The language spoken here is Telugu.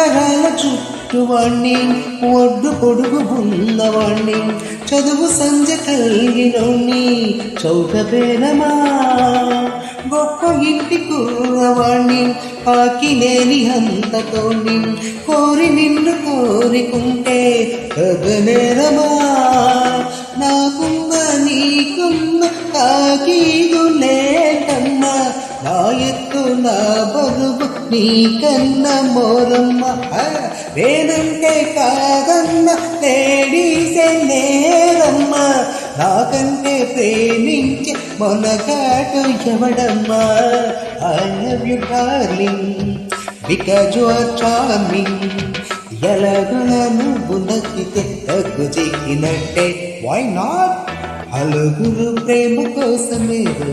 ఉంగరాల చుట్టువాణ్ణి ఒడ్డు పొడుగు ఉన్నవాణ్ణి చదువు సంజ కలిగినోణ్ణి చౌక పేరమా గొప్ప ఇంటి కూరవాణ్ణి ఆకిలేని అంతతోని కోరి నిన్ను కోరికుంటే కగనేరమా నాకున్న నీకున్న తాకీదులేటమ్మా నా ఎత్తు నా బరువు నీకన్న మోరమ్మ నేనంటే కాదన్న లేడీసే నేరమ్మ నాకంటే ప్రేమించే మొనగాడు ఎవడమ్మా I love you darling because you are charming ఎలాగున నువ్వు నచ్చితే తగ్గు చిక్కినట్టే వై నాట్ అలుగురు ప్రేమ కోసమేదో